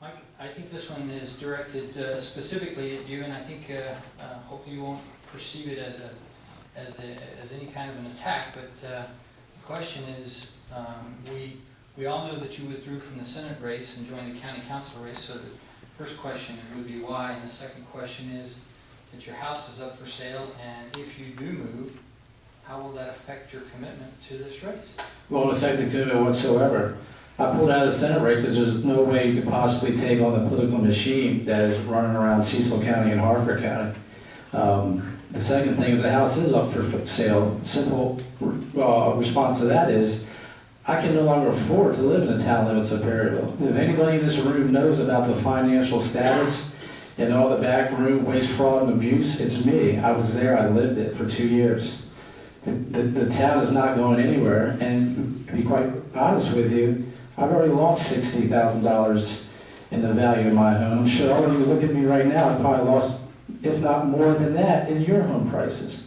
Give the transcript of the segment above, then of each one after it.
Mike, I think this one is directed specifically at you, and I think hopefully you won't perceive it as any kind of an attack. But the question is, we all know that you withdrew from the Senate race and joined the county council race. So the first question would be why, and the second question is that your house is up for sale, and if you do move, how will that affect your commitment to this race? Won't affect the commitment whatsoever. I pulled out of the Senate race because there's no way you could possibly take on the political machine that is running around Cecil County and Harford County. The second thing is the house is up for sale. Simple response to that is I can no longer afford to live in the town limits of Perryville. If anybody in this room knows about the financial status and all the backroom waste, fraud, and abuse, it's me. I was there. I lived it for 2 years. The town is not going anywhere, and to be quite honest with you, I've already lost $60,000 in the value of my home. I'm sure all of you look at me right now, I've probably lost, if not more than that, in your home prices.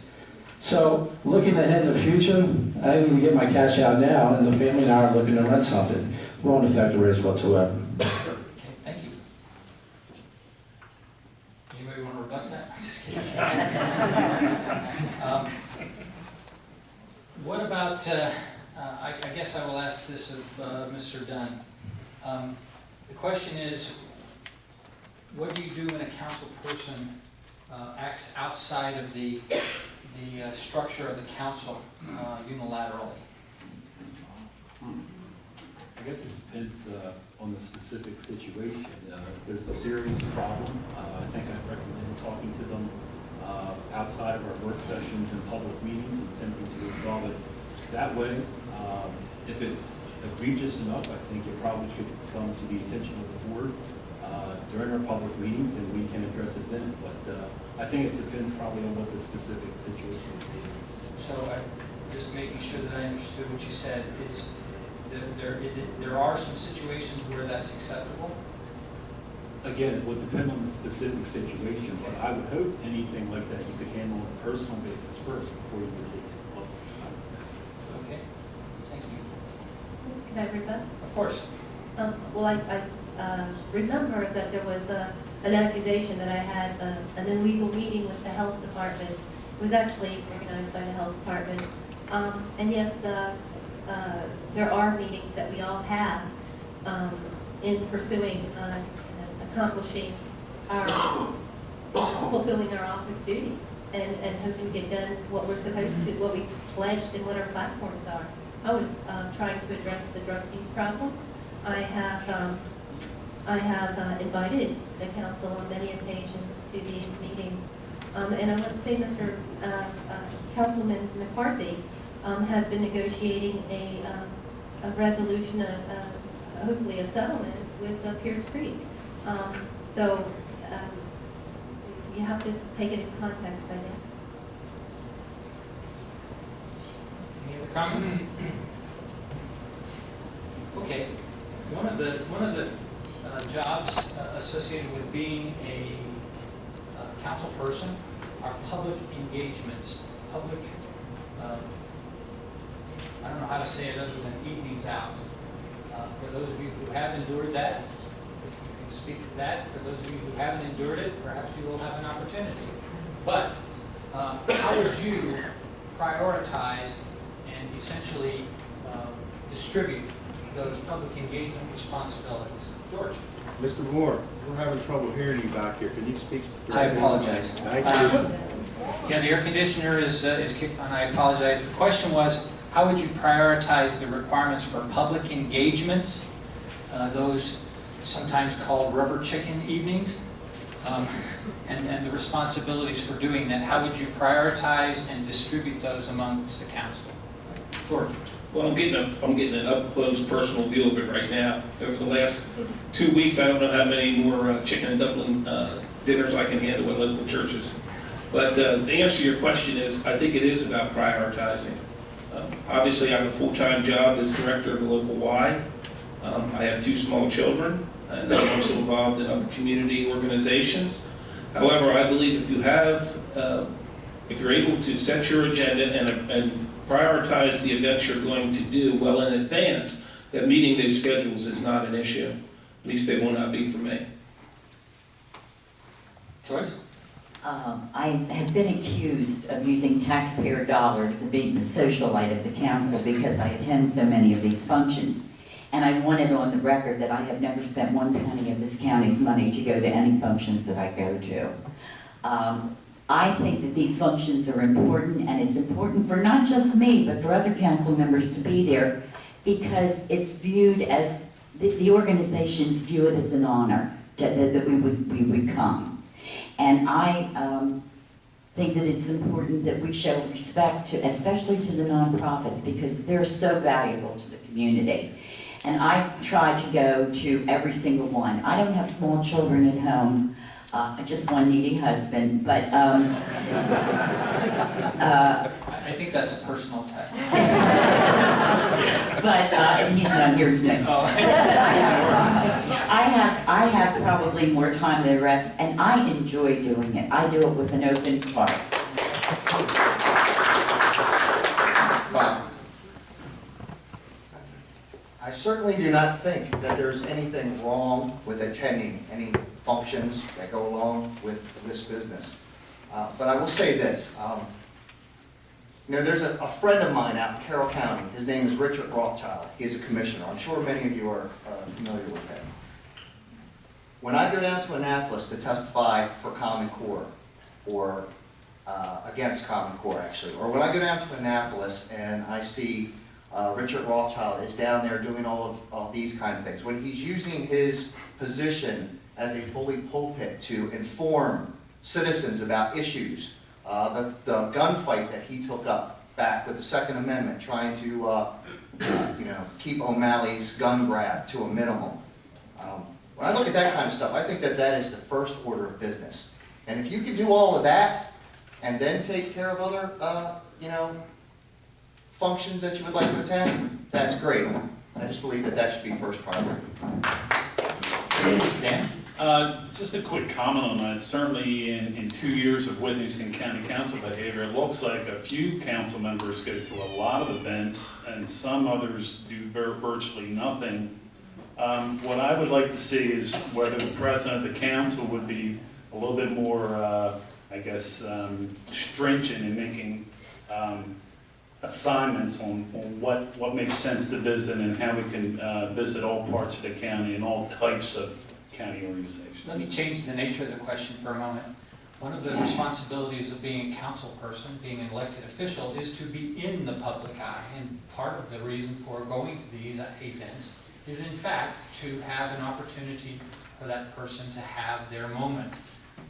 So, looking ahead in the future, I need to get my cash out now, and the family and I are looking to rent something. It won't affect the race whatsoever. Okay, thank you. Anybody want to rebut that? I'm just kidding. What about, I guess I will ask this of Mr. Dunn. The question is, what do you do when a council person acts outside of the structure of the council unilaterally? I guess it depends on the specific situation. If there's a serious problem, I think I'd recommend talking to them outside of our work sessions and public meetings and attempting to resolve it that way. If it's egregious enough, I think it probably should come to the attention of the board during our public meetings, and we can address it then. But I think it depends probably on what the specific situation is. So just making sure that I understood what you said, it's there are some situations where that's acceptable? Again, it would depend on the specific situation, but I would hope anything like that you could handle on a personal basis first before you would take it public. Okay, thank you. Can I rebut? Of course. Well, I remember that there was an accusation that I had an illegal meeting with the health department. It was actually organized by the health department. And yes, there are meetings that we all have in pursuing accomplishing fulfilling our office duties and hoping to get done what we're supposed to, what we pledged and what our platforms are. I was trying to address the drug use problem. I have invited the council on many occasions to these meetings. And I want to say Mr. Councilman McCarthy has been negotiating a resolution, hopefully a settlement with Pierce Creek. So you have to take it in context, I guess. Any other comments? Okay. One of the jobs associated with being a council person are public engagements, public. I don't know how to say it other than evenings out. For those of you who have endured that, you can speak to that. For those of you who haven't endured it, perhaps you will have an opportunity. But how would you prioritize and essentially distribute those public engagement responsibilities? George. Mr. Moore, we're having trouble hearing you back here. Can you speak? I apologize. Thank you. Yeah, the air conditioner is kicked on. I apologize. The question was, how would you prioritize the requirements for public engagements, those sometimes called rubber chicken evenings, and the responsibilities for doing that? How would you prioritize and distribute those amongst the council? George. Well, I'm getting an up-close personal view of it right now. Over the last 2 weeks, I don't know how many more chicken and dumpling dinners I can handle at local churches. But the answer to your question is, I think it is about prioritizing. Obviously, I have a full-time job as director of the local Y. I have 2 small children, and I'm also involved in other community organizations. However, I believe if you're able to set your agenda and prioritize the events you're going to do well in advance, that meeting those schedules is not an issue. At least they will not be for me. Joyce? I have been accused of using taxpayer dollars and being the socialite of the council because I attend so many of these functions. And I want it on the record that I have never spent one penny of this county's money to go to any functions that I go to. I think that these functions are important, and it's important for not just me, but for other council members to be there, because it's viewed as, the organizations view it as an honor that we would come. And I think that it's important that we show respect to, especially to the nonprofits, because they're so valuable to the community. And I try to go to every single one. I don't have small children at home, just one needy husband, but I think that's a personal attack. but he's not here today. Oh. I have probably more time than the rest, and I enjoy doing it. I do it with an open heart. Bob? I certainly do not think that there's anything wrong with attending any functions that go along with this business. But I will say this, there's a friend of mine out in Carroll County. His name is Richard Rothschild. He's a commissioner. I'm sure many of you are familiar with him. When I go down to Annapolis to testify for Common Core, or against Common Core actually, or when I go down to Annapolis and I see Richard Rothschild is down there doing all of these kind of things, when he's using his position as a bully pulpit to inform citizens about issues, the gunfight that he took up back with the Second Amendment, trying to keep O'Malley's gun grab to a minimum. When I look at that kind of stuff, I think that that is the first order of business. And if you can do all of that and then take care of other, functions that you would like to attend, that's great. I just believe that that should be first priority. Dan? Just a quick comment on that. Certainly in 2 years of witnessing county council behavior, it looks like a few council members go to a lot of events and some others do virtually nothing. What I would like to see is whether the president of the council would be a little bit more, stringent in making assignments on what makes sense to visit and how we can visit all parts of the county and all types of county organizations. Let me change the nature of the question for a moment. One of the responsibilities of being a council person, being an elected official, is to be in the public eye. And part of the reason for going to these events is in fact to have an opportunity for that person to have their moment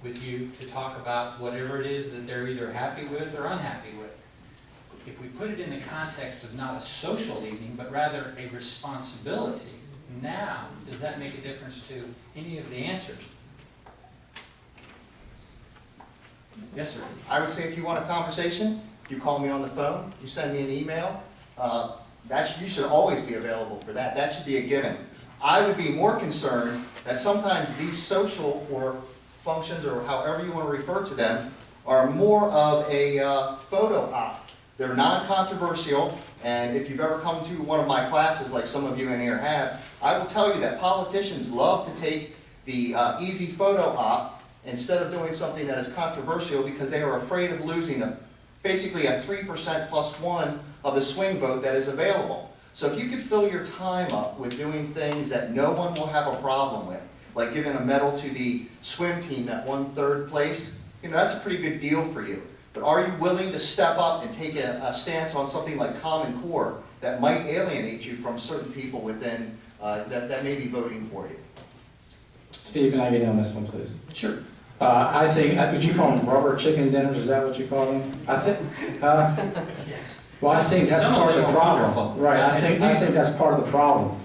with you, to talk about whatever it is that they're either happy with or unhappy with. If we put it in the context of not a social evening, but rather a responsibility, now, does that make a difference to any of the answers? Yes, sir. I would say if you want a conversation, you call me on the phone, you send me an email, you should always be available for that. That should be a given. I would be more concerned that sometimes these social or functions, or however you want to refer to them, are more of a photo op. They're non-controversial, and if you've ever come to one of my classes, like some of you in here have, I will tell you that politicians love to take the easy photo op instead of doing something that is controversial, because they are afraid of losing basically a 3% plus 1 of the swing vote that is available. So if you could fill your time up with doing things that no one will have a problem with, like giving a medal to the swim team that won 3rd place, that's a pretty good deal for you. But are you willing to step up and take a stance on something like Common Core that might alienate you from certain people within that may be voting for you? Steve, can I get in on this one, please? Sure. I think, would you call them rubber chicken dinners? Is that what you call them? I think, Yes. well, I think that's Some of part of them the are problem. wonderful. Right, I think that's part of the problem.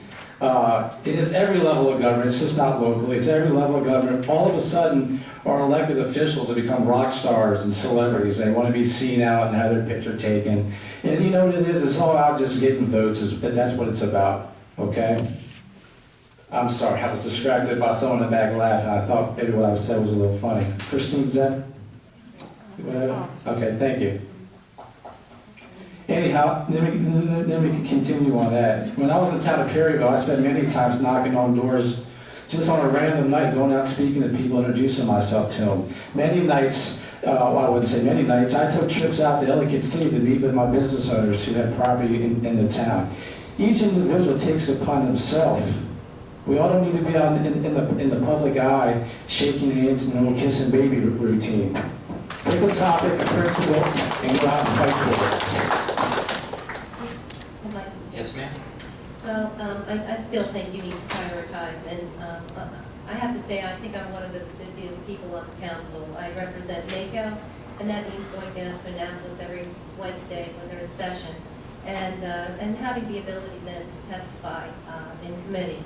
It is every level of government, it's just not locally, it's every level of government. All of a sudden, our elected officials have become rock stars and celebrities. They want to be seen out and have their picture taken. And you know what it is? It's all about just getting votes, but that's what it's about, okay? I'm sorry, I was distracted by someone in the back laughing. I thought maybe what I said was a little funny. Christine, is that? Okay, thank you. Anyhow, then we can continue on that. When I was in the town of Perryville, I spent many times knocking on doors just on a random night, going out speaking to people, introducing myself to them. Many nights, well, I wouldn't say many nights, I took trips out to Ellicott City to meet with my business owners who had property in the town. Each individual takes it upon themselves. We all don't need to be out in the public eye, shaking hands and a little kissing baby routine. Pick a topic, a principle, and go out and fight for it. I'd like to say- Yes, ma'am? Well, I still think you need to prioritize, and I have to say, I think I'm one of the busiest people on the council. I represent NACO, and that means going down to Annapolis every Wednesday when they're in session, and having the ability then to testify in committee.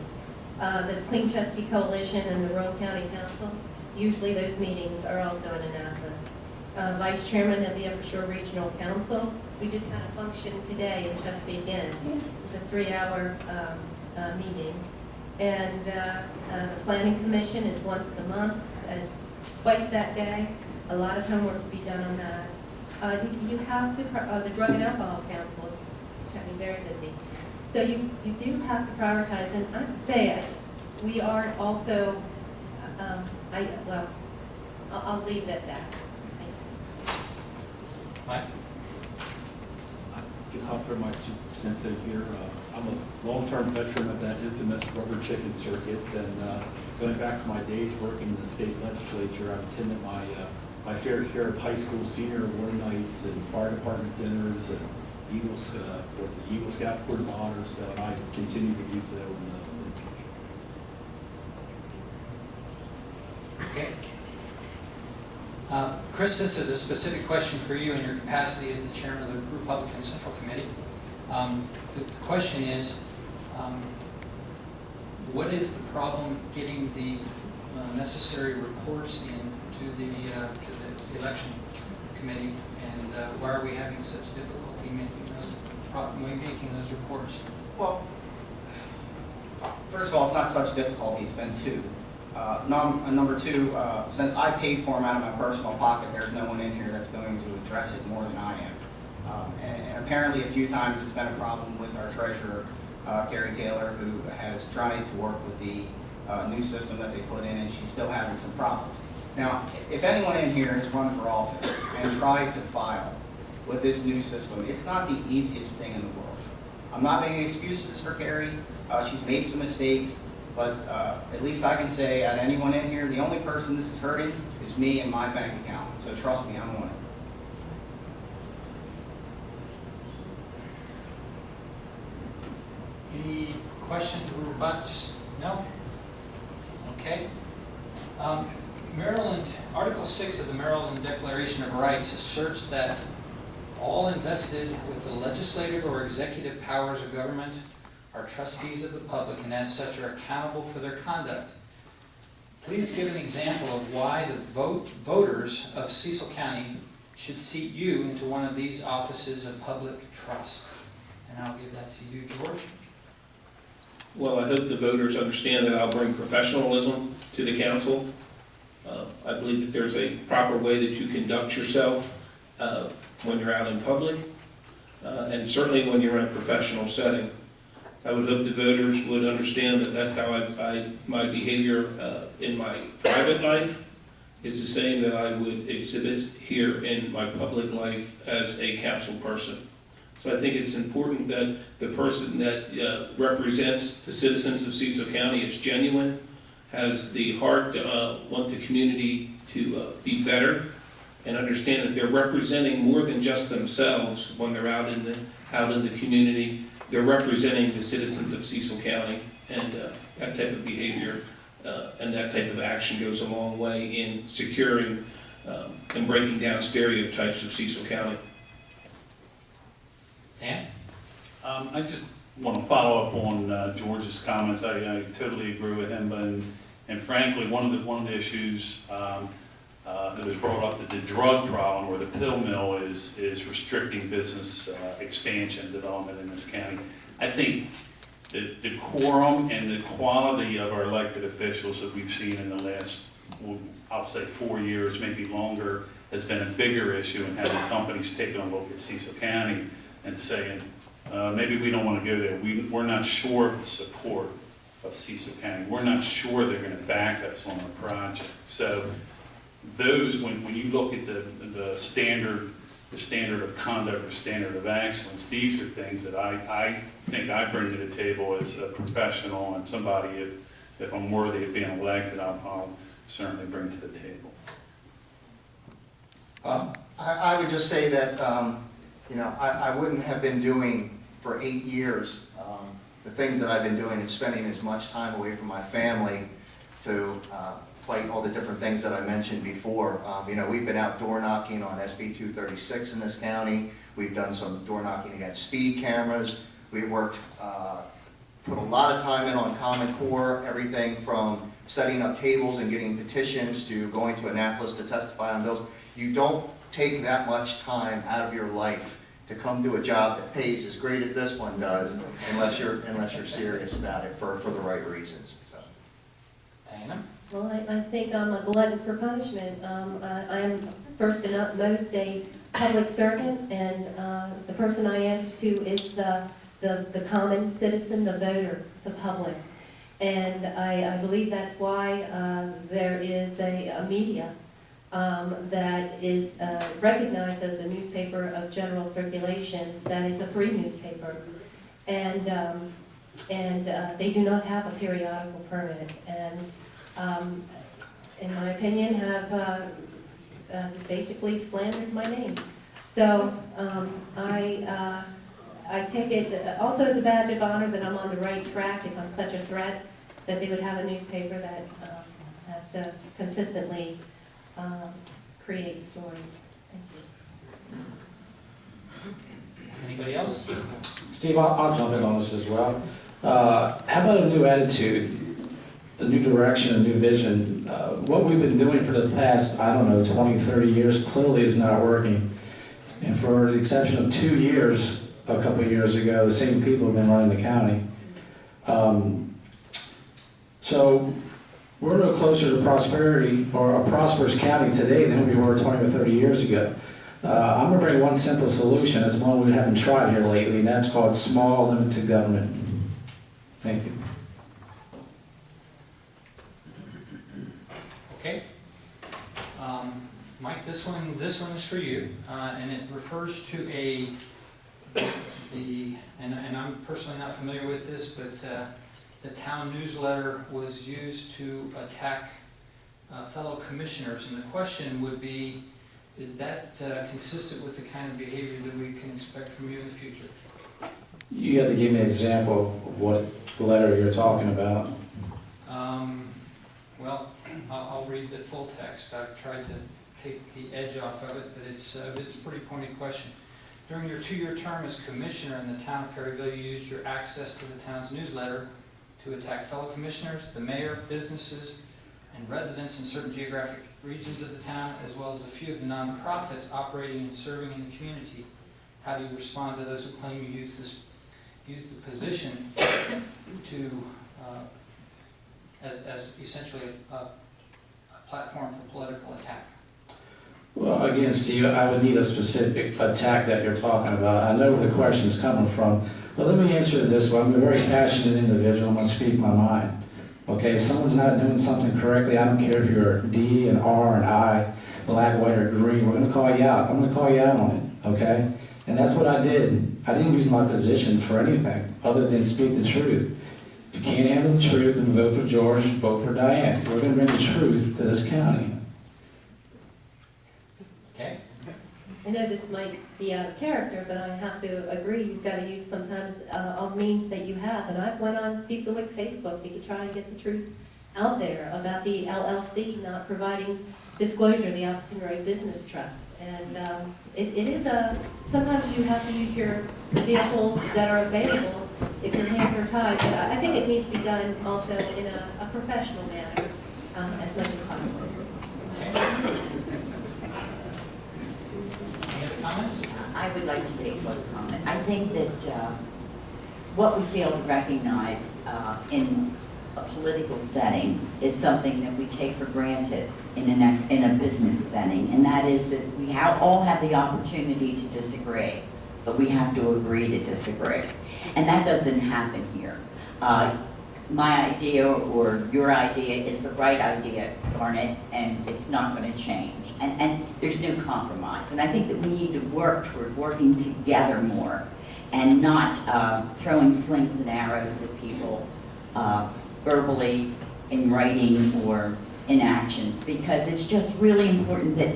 The Clean Chesapeake Coalition and the Rural County Council, usually those meetings are also in Annapolis. Vice Chairman of the Upper Shore Regional Council, we just had a function today in Chesapeake Inn. It was a 3-hour meeting. And the Planning Commission is once a month, and it's twice that day. A lot of homework to be done on that. You have to, the Drug and Alcohol Council, it's kept me very busy. So you do have to prioritize, and I have to say, we are also, I'll leave it at that. Thank you. Mike? I guess I'll throw my 2 cents in here. I'm a long-term veteran of that infamous rubber chicken circuit, and going back to my days working in the state legislature, I've attended my fair share of high school senior award nights and fire department dinners and Eagle Scout Court of Honors, so I continue to do so in the future. Okay. Chris, this is a specific question for you in your capacity as the chairman of the Republican Central Committee. The question is, what is the problem getting the necessary reports in to the election committee, and why are we having such difficulty making those reports? Well, first of all, it's not such difficulty. It's been 2. Number 2, since I paid for them out of my personal pocket, there's no one in here that's going to address it more than I am. And apparently a few times it's been a problem with our treasurer, Carrie Taylor, who has tried to work with the new system that they put in, and she's still having some problems. Now, if anyone in here has run for office and tried to file with this new system, it's not the easiest thing in the world. I'm not making excuses for Carrie. She's made some mistakes, but at least I can say at anyone in here, the only person this is hurting is me and my bank account. So trust me, I'm on it. Any questions or rebuts? No? Okay. Maryland, Article 6 of the Maryland Declaration of Rights asserts that all invested with the legislative or executive powers of government are trustees of the public and as such are accountable for their conduct. Please give an example of why the voters of Cecil County should seat you into one of these offices of public trust. And I'll give that to you, George. Well, I hope the voters understand that I'll bring professionalism to the council. I believe that there's a proper way that you conduct yourself when you're out in public, and certainly when you're in a professional setting. I would hope the voters would understand that that's how my behavior in my private life is the same that I would exhibit here in my public life as a council person. So I think it's important that the person that represents the citizens of Cecil County is genuine, has the heart to want the community to be better, and understand that they're representing more than just themselves when they're out in the community. They're representing the citizens of Cecil County, and that type of behavior and that type of action goes a long way in securing and breaking down stereotypes of Cecil County. Dan? I just want to follow up on George's comments. I totally agree with him, and frankly, one of the issues that was brought up, that the drug problem or the pill mill is restricting business expansion development in this county. I think the decorum and the quality of our elected officials that we've seen in the last, I'll say 4 years, maybe longer, has been a bigger issue in having companies taking a look at Cecil County and saying, maybe we don't want to go there. We're not sure of the support. of Cecil County. We're not sure they're gonna back us on the project. So those, when you look at the standard of conduct or standard of excellence, these are things that I think I bring to the table as a professional and somebody, if I'm worthy of being elected, I'll certainly bring to the table. I would just say that, I wouldn't have been doing for 8 years the things that I've been doing and spending as much time away from my family to fight all the different things that I mentioned before. We've been out door knocking on SB 236 in this county. We've done some door knocking against speed cameras. We've worked, put a lot of time in on Common Core, everything from setting up tables and getting petitions to going to Annapolis to testify on bills. You don't take that much time out of your life to come do a job that pays as great as this one does, unless you're serious about it for the right reasons. So. Diana? Well, I think I'm a glutton for punishment. I am first and utmost a public servant, and the person I answer to is the common citizen, the voter, the public. And I believe that's why there is a media that is recognized as a newspaper of general circulation, that is a free newspaper. And they do not have a periodical permit. And in my opinion, have basically slandered my name. So I take it also as a badge of honor that I'm on the right track if I'm such a threat, that they would have a newspaper that has to consistently create stories. Thank you. Anybody else? Steve, I'll jump in on this as well. How about a new attitude, a new direction, a new vision? What we've been doing for the past, 20, 30 years clearly is not working. And for the exception of 2 years, a couple of years ago, the same people have been running the county. So we're no closer to prosperity or a prosperous county today than we were 20 or 30 years ago. I'm going to bring one simple solution. It's one we haven't tried here lately, and that's called small limited government. Thank you. Okay. Mike, this one is for you, and it refers to and I'm personally not familiar with this, but the town newsletter was used to attack fellow commissioners, and the question would be, is that consistent with the kind of behavior that we can expect from you in the future? You have to give me an example of what letter you're talking about. Well, I'll read the full text. I've tried to take the edge off of it, but it's a pretty pointed question. During your 2-year term as commissioner in the town of Perryville, you used your access to the town's newsletter to attack fellow commissioners, the mayor, businesses, and residents in certain geographic regions of the town, as well as a few of the nonprofits operating and serving in the community. How do you respond to those who claim you use the position to as essentially a platform for political attack? Well, again, Steve, I would need a specific attack that you're talking about. I know where the question's coming from, but let me answer it this way. I'm a very passionate individual. I'm going to speak my mind. Okay, if someone's not doing something correctly, I don't care if you're D and R and I, black, white, or green, we're going to call you out. I'm going to call you out on it, okay? And that's what I did. I didn't use my position for anything other than speak the truth. If you can't handle the truth, then vote for George, vote for Diane. We're going to bring the truth to this county. Okay. I know this might be out of character, but I have to agree, you've got to use sometimes all means that you have. And I went on Cecil Facebook to try and get the truth out there about the LLC not providing disclosure, the Opportunity Business Trust. And it is sometimes you have to use your vehicles that are available if your hands are tied. But I think it needs to be done also in a professional manner as much as possible. Okay. Any other comments? I would like to make one comment. I think that what we fail to recognize in a political setting is something that we take for granted in a business setting, and that is that we all have the opportunity to disagree, but we have to agree to disagree. And that doesn't happen here. my idea or your idea is the right idea, darn it, and it's not going to change. And there's no compromise. And I think that we need to work toward working together more and not throwing slings and arrows at people verbally, in writing, or in actions, because it's just really important that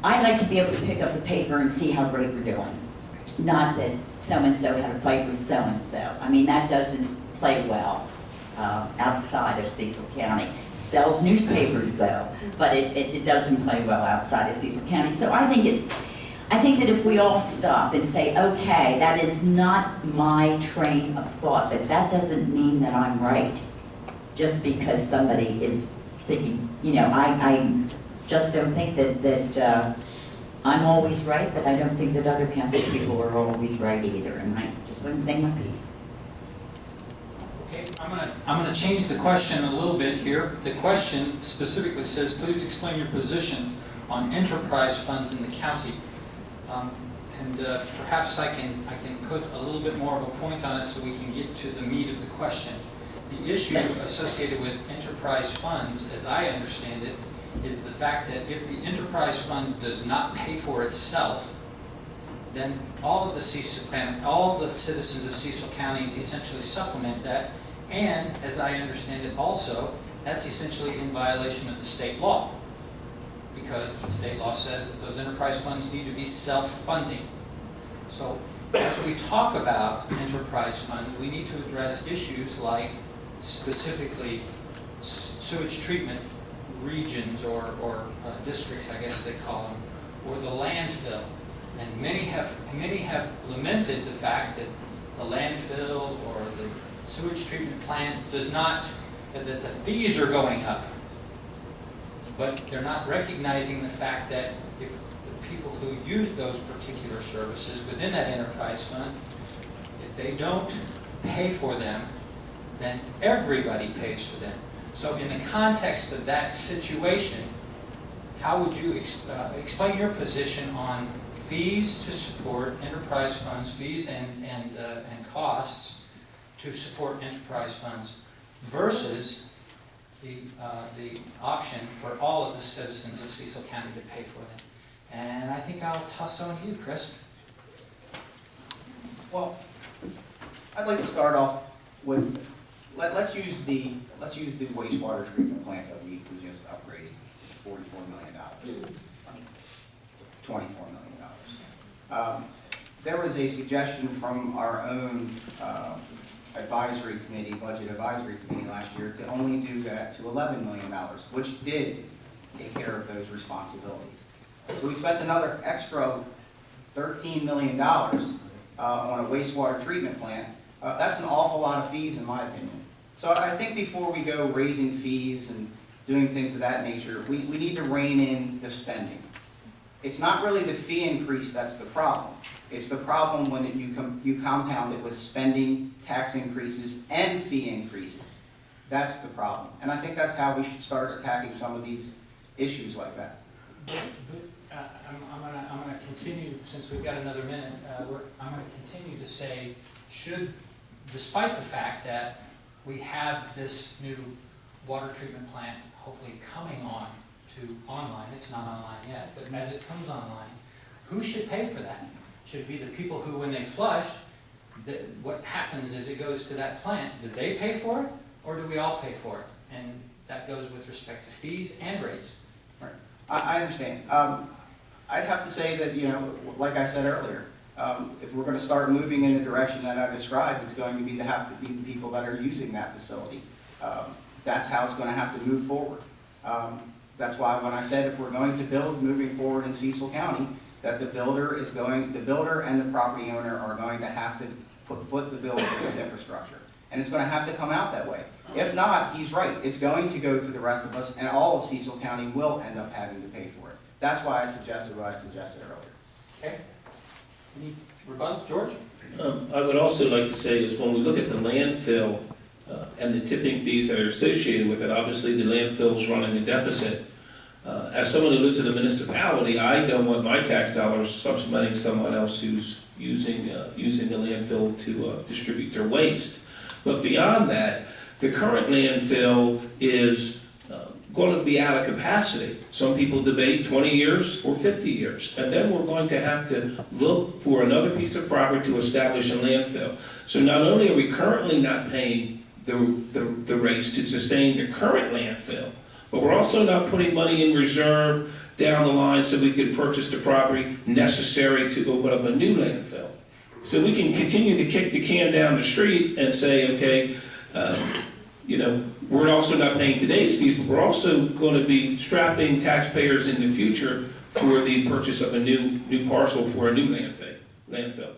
I like to be able to pick up the paper and see how great we're doing. Not that so-and-so had a fight with so-and-so. I mean, that doesn't play well outside of Cecil County. Sells newspapers though, but it doesn't play well outside of Cecil County. So I think that if we all stop and say, okay, that is not my train of thought, but that doesn't mean that I'm right. Just because somebody is thinking, you know, I just don't think that I'm always right, but I don't think that other council people are always right either, and I just want to say my piece. Okay, I'm gonna change the question a little bit here. The question specifically says, please explain your position on enterprise funds in the county. Perhaps I can put a little bit more of a point on it so we can get to the meat of the question. The issue associated with enterprise funds, as I understand it, is the fact that if the enterprise fund does not pay for itself, then all of the citizens of Cecil County essentially supplement that, and as I understand it also, that's essentially in violation of the state law, because the state law says that those enterprise funds need to be self-funding. So as we talk about enterprise funds, we need to address issues like specifically sewage treatment regions or districts, I guess they call them, or the landfill. And many have lamented the fact that the landfill or the sewage treatment plant does not, that the fees are going up. But they're not recognizing the fact that if the people who use those particular services within that enterprise fund, if they don't pay for them, then everybody pays for them. So in the context of that situation, how would you explain your position on fees to support enterprise funds, fees and costs to support enterprise funds versus the option for all of the citizens of Cecil County to pay for them? And I think I'll toss on to you, Chris. Well, I'd like to start off with, let's use the wastewater treatment plant that we just upgraded, $44 million, $24 million. There was a suggestion from our own advisory committee, budget advisory committee last year to only do that to $11 million, which did take care of those responsibilities. So we spent another extra $13 million on a wastewater treatment plant. That's an awful lot of fees in my opinion. So I think before we go raising fees and doing things of that nature, we need to rein in the spending. It's not really the fee increase that's the problem. It's the problem when you compound it with spending, tax increases, and fee increases. That's the problem. And I think that's how we should start attacking some of these issues like that. I'm going to continue, since we've got another minute, I'm going to continue to say, despite the fact that we have this new water treatment plant hopefully coming online, it's not online yet, but as it comes online, who should pay for that? Should it be the people who, when they flush, what happens is it goes to that plant? Do they pay for it, or do we all pay for it? And that goes with respect to fees and rates. Right. I understand. I'd have to say that, like I said earlier, if we're going to start moving in the direction that I described, it's going to have to be the people that are using that facility. That's how it's going to have to move forward. That's why when I said if we're going to build moving forward in Cecil County, that the builder and the property owner are going to have to foot the bill for this infrastructure. And it's going to have to come out that way. If not, he's right. It's going to go to the rest of us, and all of Cecil County will end up having to pay for it. That's why I suggested what I suggested earlier. Okay. Any rebuttal, George? I would also like to say is when we look at the landfill and the tipping fees that are associated with it, obviously the landfill's running a deficit. As someone who lives in a municipality, I don't want my tax dollars supplementing someone else who's using the landfill to distribute their waste. But beyond that, The current landfill is going to be out of capacity. Some people debate 20 years or 50 years. And then we're going to have to look for another piece of property to establish a landfill. So not only are we currently not paying the rates to sustain the current landfill, but we're also not putting money in reserve down the line so we could purchase the property necessary to open up a new landfill. So we can continue to kick the can down the street and say, okay, we're also not paying today's fees, but we're also going to be strapping taxpayers in the future for the purchase of a new parcel for a new landfill.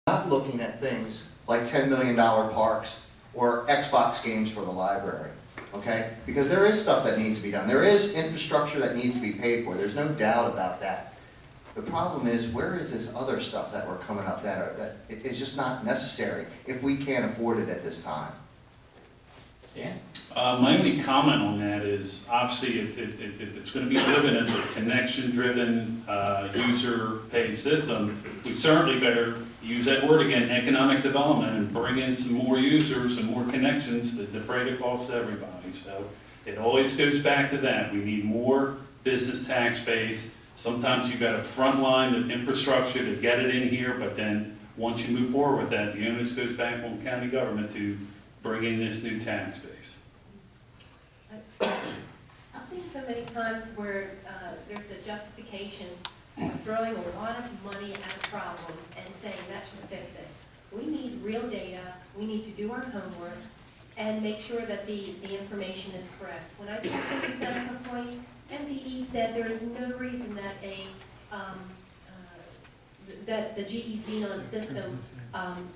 Not looking at things like $10 million parks or Xbox games for the library, okay? Because there is stuff that needs to be done. There is infrastructure that needs to be paid for. There's no doubt about that. The problem is, where is this other stuff that we're coming up that it's just not necessary if we can't afford it at this time? Dan? My only comment on that is, obviously, if it's going to be driven as a connection-driven, user-paid system, we certainly better use that word again, economic development, and bring in some more users and more connections that defray the cost to everybody. So it always goes back to that. We need more business tax base. Sometimes you've got to frontline the infrastructure to get it in here, but then once you move forward with that, the onus goes back on county government to bring in this new tax base. I've seen so many times where there's a justification for throwing a lot of money at a problem and saying that should fix it. We need real data, we need to do our homework, and make sure that the information is correct. When I checked into Seneca Point, MPE said there is no reason that that the GE Xenon system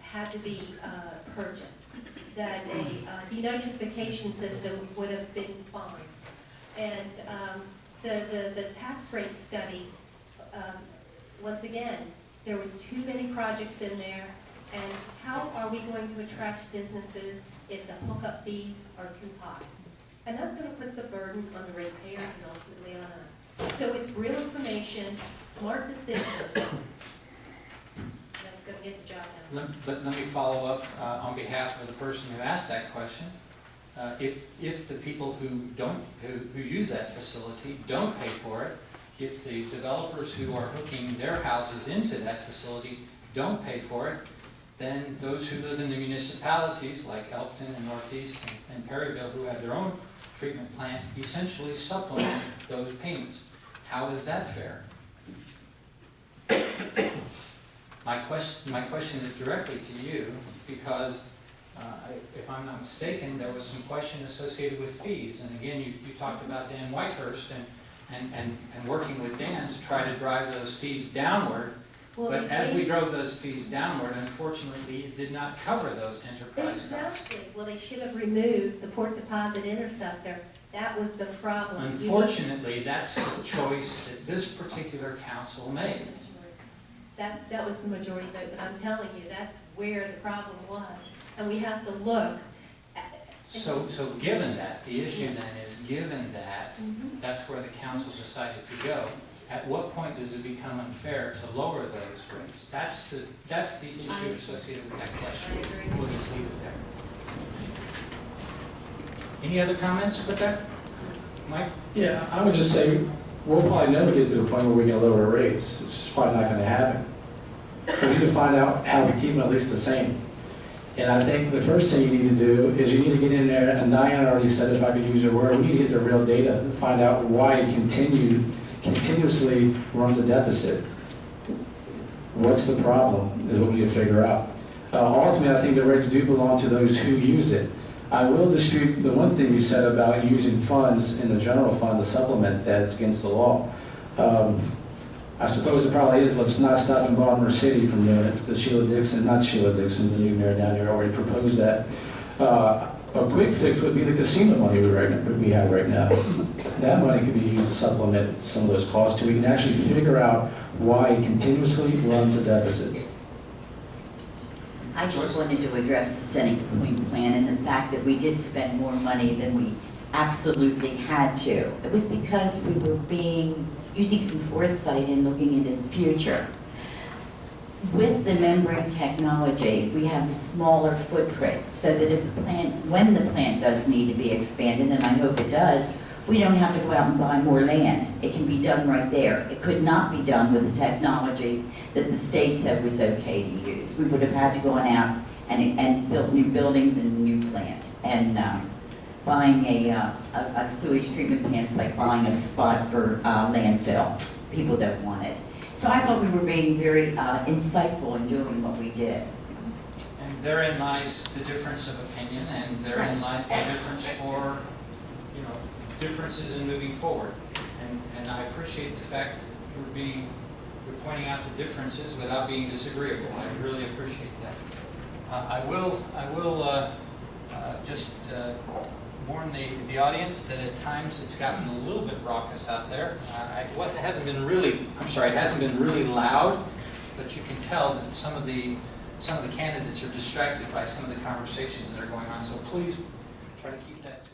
had to be purchased, that a denitrification system would have been fine. And the tax rate study, once again, there was too many projects in there, and how are we going to attract businesses if the hookup fees are too high? And that's going to put the burden on the ratepayers and ultimately on us. So it's real information, smart decisions. That's going to get the job done. But let me follow up on behalf of the person who asked that question. If the people who use that facility don't pay for it, if the developers who are hooking their houses into that facility don't pay for it, then those who live in the municipalities like Elkton and Northeast and Perryville who have their own treatment plant essentially supplement those payments. How is that fair? My question is directly to you because if I'm not mistaken, there was some question associated with fees. And again, you talked about Dan Whitehurst and working with Dan to try to drive those fees downward. Well, but as we drove those fees downward, unfortunately, it did not cover those enterprise costs. Exactly. Well, they should have removed the port deposit interceptor. That was the problem. Unfortunately, that's the choice that this particular council made. That was the majority vote, but I'm telling you, that's where the problem was. And we have to look at... So given that, the issue then is, given that, that's where the council decided to go. At what point does it become unfair to lower those rates? That's the issue associated with that question. We'll just leave it there. Any other comments with that? Mike? Yeah, I would just say, we'll probably never get to the point where we're going to lower rates. It's just probably not going to happen. We need to find out how to keep them at least the same. And I think the first thing you need to do is you need to get in there, and Diane already said, if I could use her word, we need to get the real data and find out why it continuously runs a deficit. What's the problem is what we need to figure out. Ultimately, I think the rates do belong to those who use it. I will dispute the one thing you said about using funds in the general fund to supplement that's against the law. I suppose it probably is, but it's not stopping Baltimore City from doing it, because the new mayor down here, already proposed that. A quick fix would be the casino money we have right now. That money could be used to supplement some of those costs, so we can actually figure out why it continuously runs a deficit. I just Joyce? wanted to address the Center Point plan and the fact that we did spend more money than we absolutely had to. It was because we were using some foresight and looking into the future. With the membrane technology, we have a smaller footprint, so that if the plant, when the plant does need to be expanded, and I hope it does, we don't have to go out and buy more land. It can be done right there. It could not be done with the technology that the state said was okay to use. We would have had to go on out and build new buildings and a new plant. And buying a sewage treatment plant is like buying a spot for landfill. People don't want it. So I thought we were being very insightful in doing what we did. And therein lies the difference of opinion, and therein lies the difference for, you know, differences in moving forward. And I appreciate the fact that you're pointing out the differences without being disagreeable. I really appreciate that. I will just warn the audience that at times it's gotten a little bit raucous out there. It hasn't been really loud, but you can tell that some of the candidates are distracted by some of the conversations that are going on. So please try to keep that to